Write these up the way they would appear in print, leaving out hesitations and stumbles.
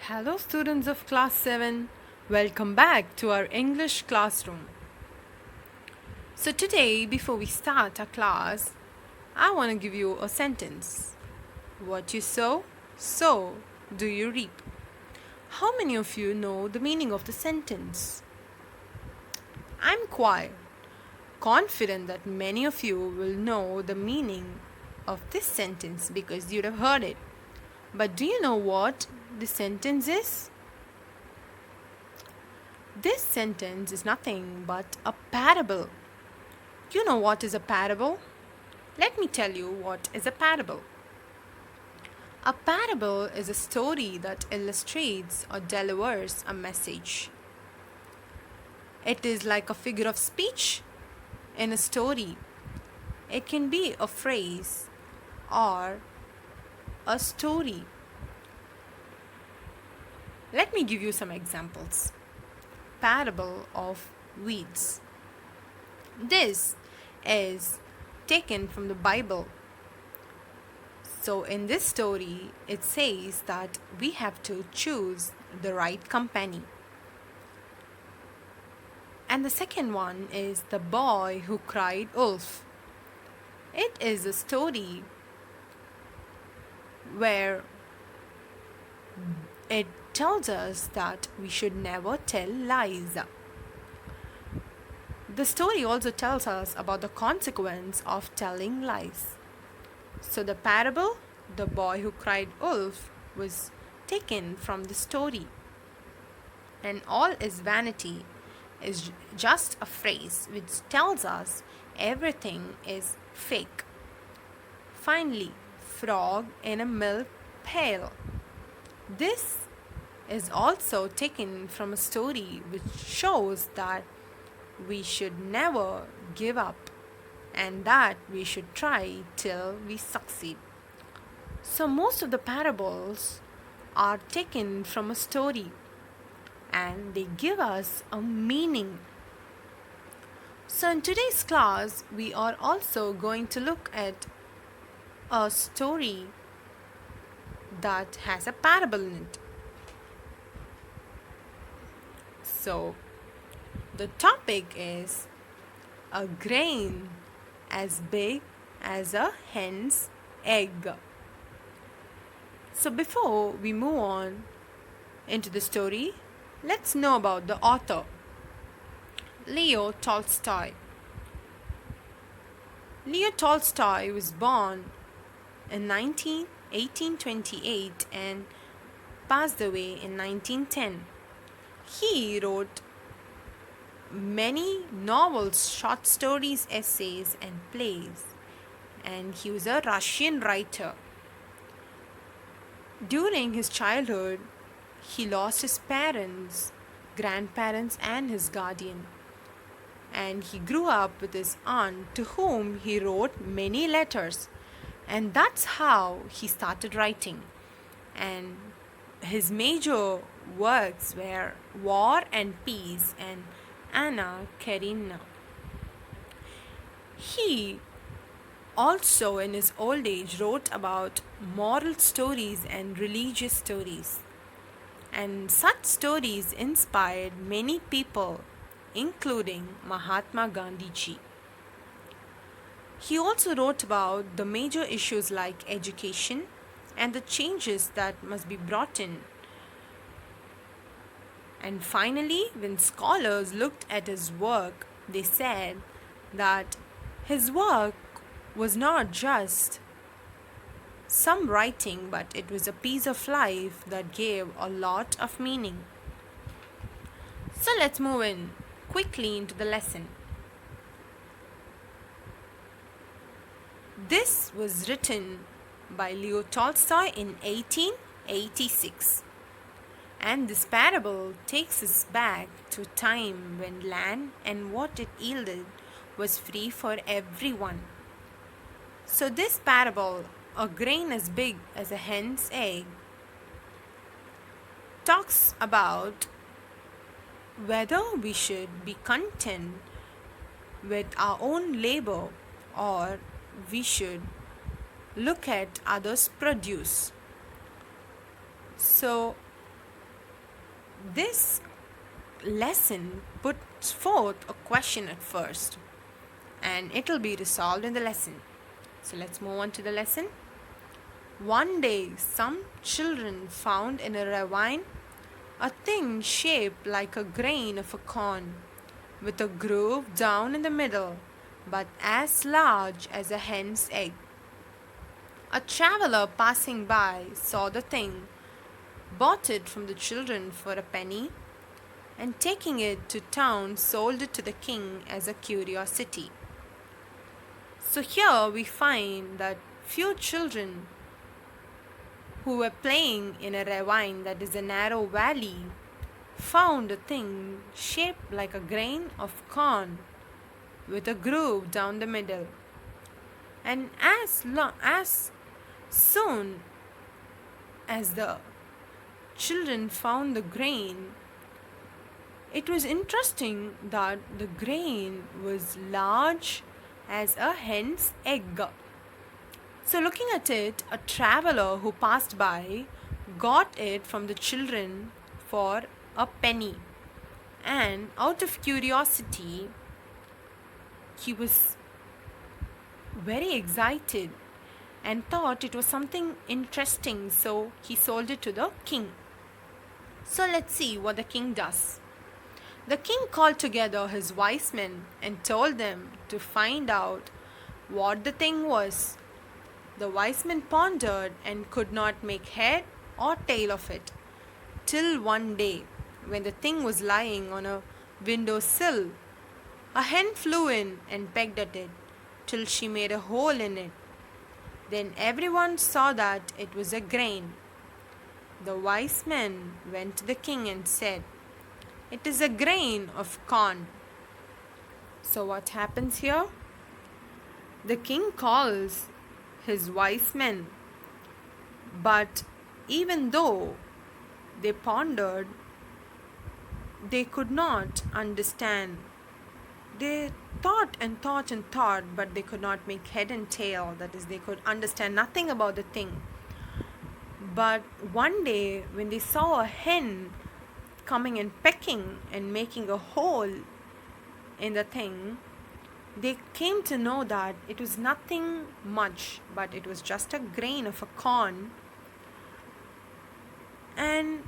Hello, students of class 7. Welcome back to our English classroom. So, today, before we start our class, I want to give you a sentence. What you sow, so do you reap. How many of you know the meaning of the sentence? I'm quite confident that many of you will know the meaning of this sentence because you'd have heard it. But do you know what the sentence is? This sentence is nothing but a parable. You know what is a parable? Let me tell you what is a parable. A parable is a story that illustrates or delivers a message. It is like a figure of speech in a story. It can be a phrase or a story. Let me give you some examples. Parable of weeds. This is taken from the Bible. So, in this story, it says that we have to choose the right company. And the second one is The Boy Who Cried Wolf. It is a story where it tells us that we should never tell lies. The story also tells us about the consequence of telling lies. So the parable, The Boy Who Cried Wolf, was taken from the story. And all is vanity is just a phrase which tells us everything is fake. Finally, frog in a milk pail. This is also taken from a story which shows that we should never give up and that we should try till we succeed. So, most of the parables are taken from a story and they give us a meaning. So, in today's class, we are also going to look at a story that has a parable in it. So, the topic is a grain as big as a hen's egg. So, before we move on into the story, let's know about the author, Leo Tolstoy. Leo Tolstoy was born in 1828 and passed away in 1910. He wrote many novels, short stories, essays, and plays, and he was a Russian writer. During his childhood, he lost his parents, grandparents, and his guardian. And he grew up with his aunt to whom he wrote many letters. And that's how he started writing. And his major works were War and Peace and Anna Karenina. He also, in his old age, wrote about moral stories and religious stories. And such stories inspired many people, including Mahatma Gandhi ji. He also wrote about the major issues like education and the changes that must be brought in. And finally, when scholars looked at his work, they said that his work was not just some writing, but it was a piece of life that gave a lot of meaning. So let's move in quickly into the lesson. This was written by Leo Tolstoy in 1886. And this parable takes us back to a time when land and what it yielded was free for everyone. So this parable, a grain as big as a hen's egg, talks about whether we should be content with our own labor or we should look at others' produce. So This lesson puts forth a question at first, and it'll be resolved in the lesson. So let's move on to the lesson. One day, some children found in a ravine a thing shaped like a grain of a corn, with a groove down in the middle, but as large as a hen's egg. A traveler passing by saw the thing, bought it from the children for a penny, and taking it to town sold it to the king as a curiosity. So here we find that few children who were playing in a ravine, that is a narrow valley, found a thing shaped like a grain of corn with a groove down the middle. And as soon as the children found the grain, it was interesting that the grain was large as a hen's egg. So, looking at it, a traveler who passed by got it from the children for a penny, and out of curiosity, he was very excited and thought it was something interesting, so he sold it to the king. So, let's see what the king does. The king called together his wise men and told them to find out what the thing was. The wise men pondered and could not make head or tail of it, till one day, when the thing was lying on a window sill, a hen flew in and pecked at it, till she made a hole in it. Then everyone saw that it was a grain. The wise men went to the king and said, "It is a grain of corn." So what happens here? The king calls his wise men, but even though they pondered, they could not understand. They thought and thought and thought, but they could not make head and tail. That is, they could understand nothing about the thing. But one day, when they saw a hen coming and pecking and making a hole in the thing, they came to know that it was nothing much, but it was just a grain of a corn. And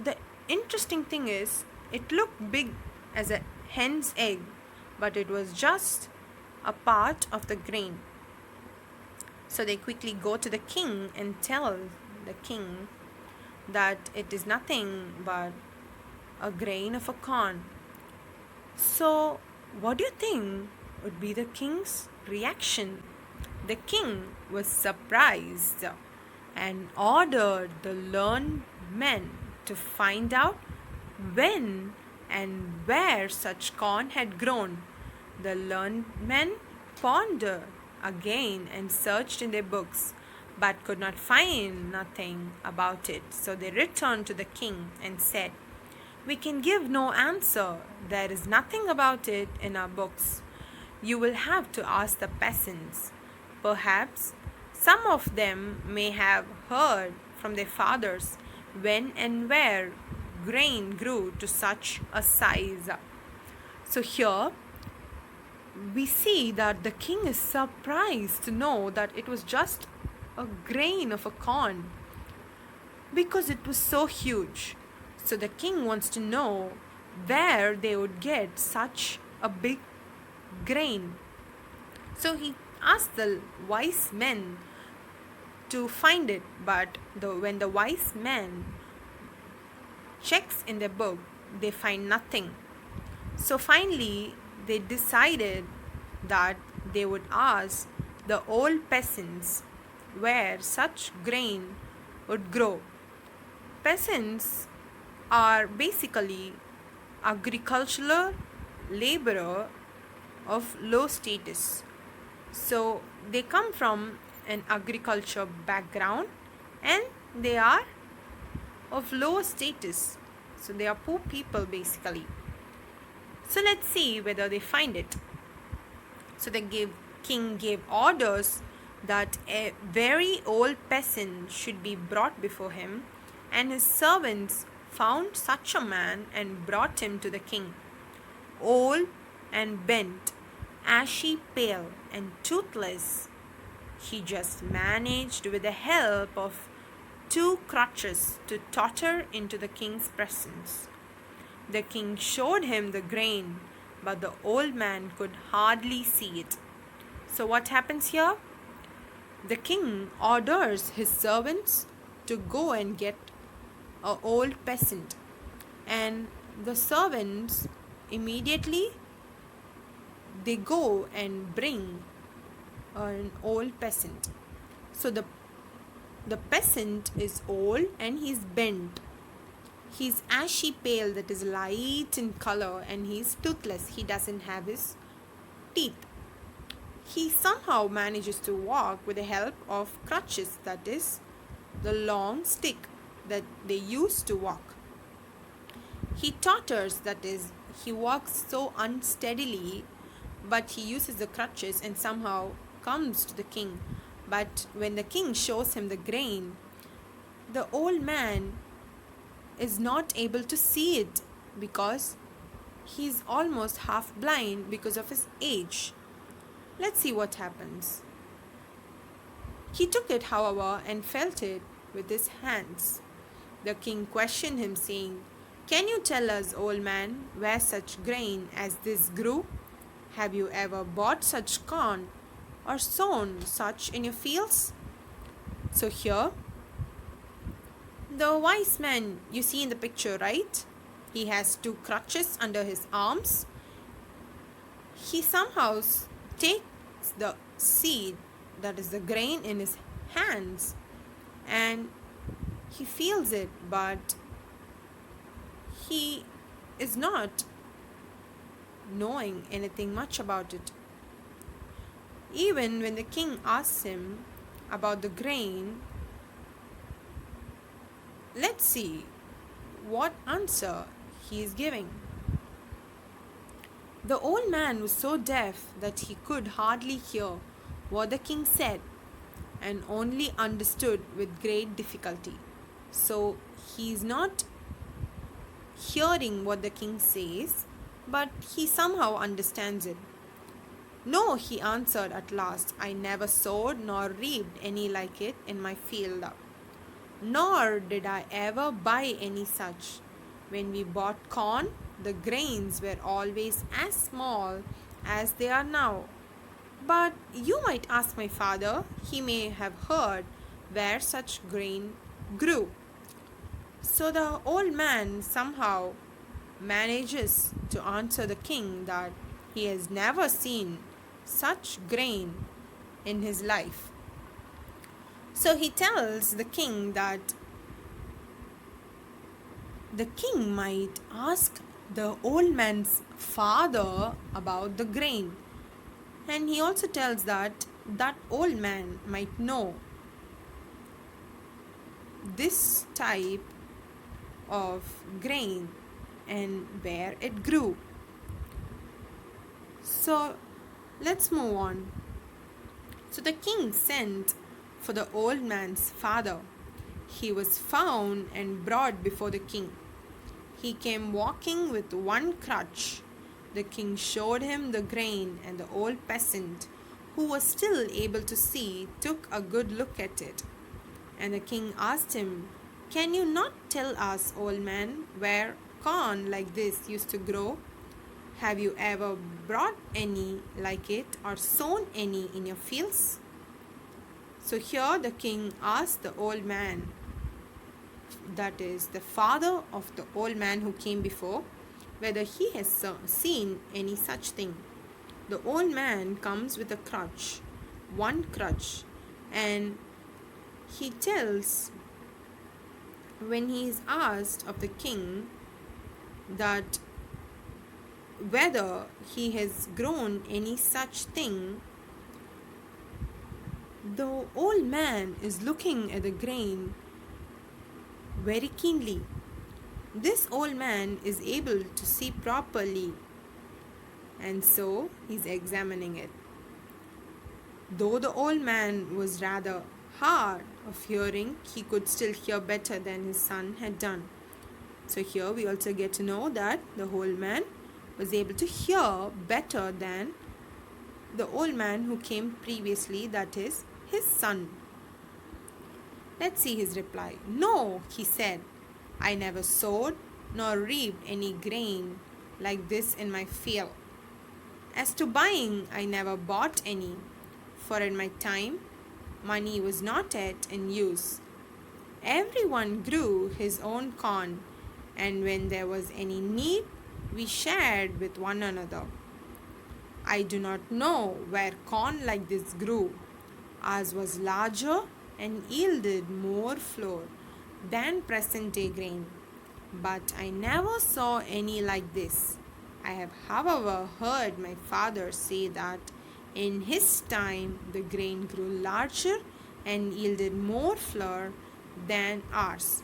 the interesting thing is, it looked big as a hen's egg, but it was just a part of the grain. So they quickly go to the king and tell the king that it is nothing but a grain of a corn. So, what do you think would be the king's reaction? The king was surprised and ordered the learned men to find out when and where such corn had grown. The learned men pondered again and searched in their books, but could not find nothing about it. So they returned to the king and said, "We can give no answer. There is nothing about it in our books. You will have to ask the peasants. Perhaps some of them may have heard from their fathers when and where grain grew to such a size." So here we see that the king is surprised to know that it was just a grain of a corn because it was so huge. So the king wants to know where they would get such a big grain. So he asked the wise men to find it, but when the wise men checks in their book, they find nothing. So finally they decided that they would ask the old peasants where such grain would grow. Peasants are basically agricultural laborer of low status. So they come from an agriculture background and they are of low status. So they are poor people basically. So let's see whether they find it. So the king gave orders that a very old peasant should be brought before him, and his servants found such a man and brought him to the king. Old and bent, ashy pale, and toothless, he just managed with the help of two crutches to totter into the king's presence. The king showed him the grain, but the old man could hardly see it. So, what happens here? The king orders his servants to go and get an old peasant, and the servants immediately they go and bring an old peasant. So the peasant is old and he's bent. He's ashy pale, that is light in color, and he's toothless. He doesn't have his teeth. He somehow manages to walk with the help of crutches, that is the long stick that they use to walk. He totters, that is he walks so unsteadily, but he uses the crutches and somehow comes to the king. But when the king shows him the grain, the old man is not able to see it because he's almost half blind because of his age. Let's see what happens. He took it, however, and felt it with his hands. The king questioned him, saying, "Can you tell us, old man, where such grain as this grew? Have you ever bought such corn or sown such in your fields?" So here, the wise man you see in the picture, right? He has two crutches under his arms. He somehow takes the seed, that is the grain, in his hands, and he feels it, but he is not knowing anything much about it. Even when the king asks him about the grain, let's see what answer he is giving. The old man was so deaf that he could hardly hear what the king said and only understood with great difficulty. So he is not hearing what the king says, but he somehow understands it. "No," he answered at last, "I never sowed nor reaped any like it in my field, nor did I ever buy any such. When we bought corn, the grains were always as small as they are now. But you might ask my father, he may have heard where such grain grew." So the old man somehow manages to answer the king that he has never seen such grain in his life. So he tells the king that the king might ask the old man's father about the grain. And he also tells that that old man might know this type of grain and where it grew. So let's move on. So the king sent for the old man's father. He was found and brought before the king. He came walking with one crutch. The king showed him the grain, and the old peasant, who was still able to see, took a good look at it. And the king asked him, "Can you not tell us, old man, where corn like this used to grow? Have you ever brought any like it or sown any in your fields?" So here the king asked the old man, that is the father of the old man who came before, whether he has seen any such thing. The old man comes with a crutch, one crutch, and he tells, when he is asked of the king that whether he has grown any such thing, the old man is looking at the grain very keenly. This old man is able to see properly, and so he's examining it. Though the old man was rather hard of hearing, he could still hear better than his son had done. So here we also get to know that the old man was able to hear better than the old man who came previously, that is his son. Let's see his reply. No, he said, I never sowed nor reaped any grain like this in my field. As to buying, I never bought any, for in my time money was not yet in use. Everyone grew his own corn, and when there was any need, we shared with one another. I do not know where corn like this grew. Ours was larger and yielded more flour than present day grain, but I never saw any like this. I have, however, heard my father say that in his time the grain grew larger and yielded more flour than ours.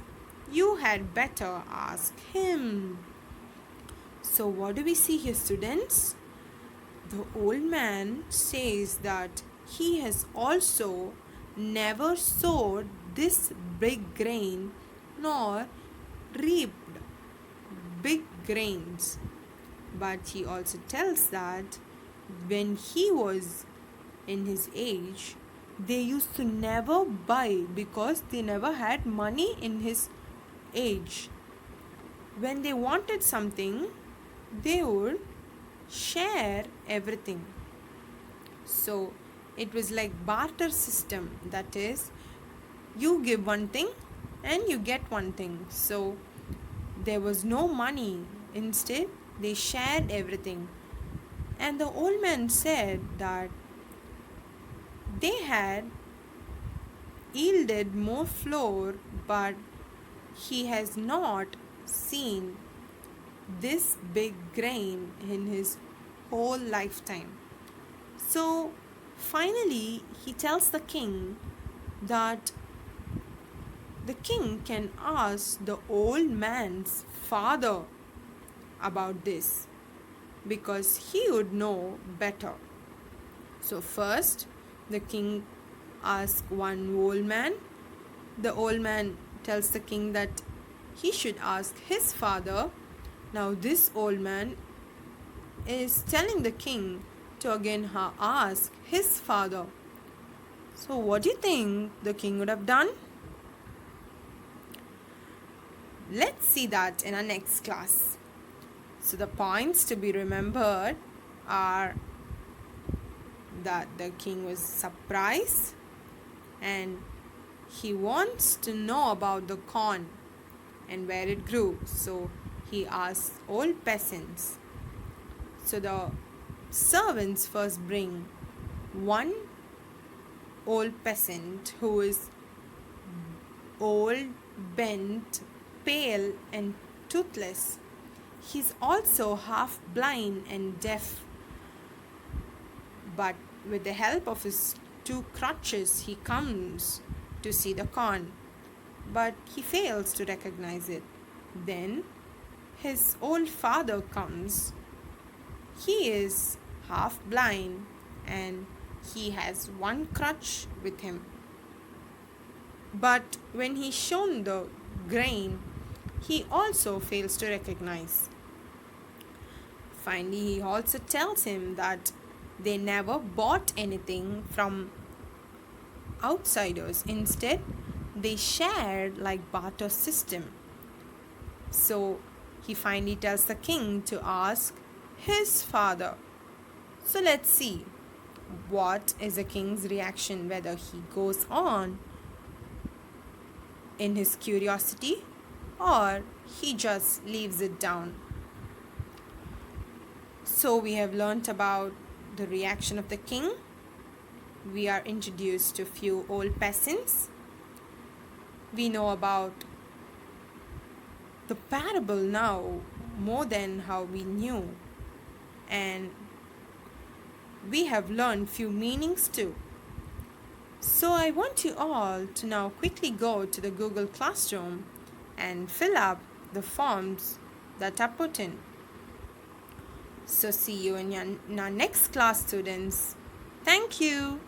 You had better ask him. So, what do we see here, students? The old man says that he has also never sowed this big grain nor reaped big grains. But he also tells that when he was in his age, they used to never buy because they never had money in his age. When they wanted something, they would share everything. So it was like barter system, that is, you give one thing and you get one thing. So there was no money, instead they shared everything. And the old man said that they had yielded more flour, but he has not seen this big grain in his whole lifetime. So finally he tells the king that the king can ask the old man's father about this because he would know better. So first the king asks one old man. The old man tells the king that he should ask his father. Now this old man is telling the king to again ask his father. So what do you think the king would have done? Let's see that in our next class. So the points to be remembered are that the king was surprised and he wants to know about the corn and where it grew. So he asked old peasants. So the servants first bring one old peasant who is old, bent, pale and toothless. He's also half blind and deaf, but with the help of his two crutches he comes to see the corn, but he fails to recognize it. Then his old father comes. He is half blind and he has one crutch with him, but when he's shown the grain, he also fails to recognize. Finally, he also tells him that they never bought anything from outsiders. Instead, they shared like barter system. So he finally tells the king to ask his father. So let's see what is the king's reaction, whether he goes on in his curiosity or he just leaves it down. So we have learnt about the reaction of the king. We are introduced to few old peasants. We know about the parable now more than how we knew, and we have learned few meanings too. So I want you all to now quickly go to the Google Classroom and fill up the forms that are put in. So see you in our next class, students. Thank you.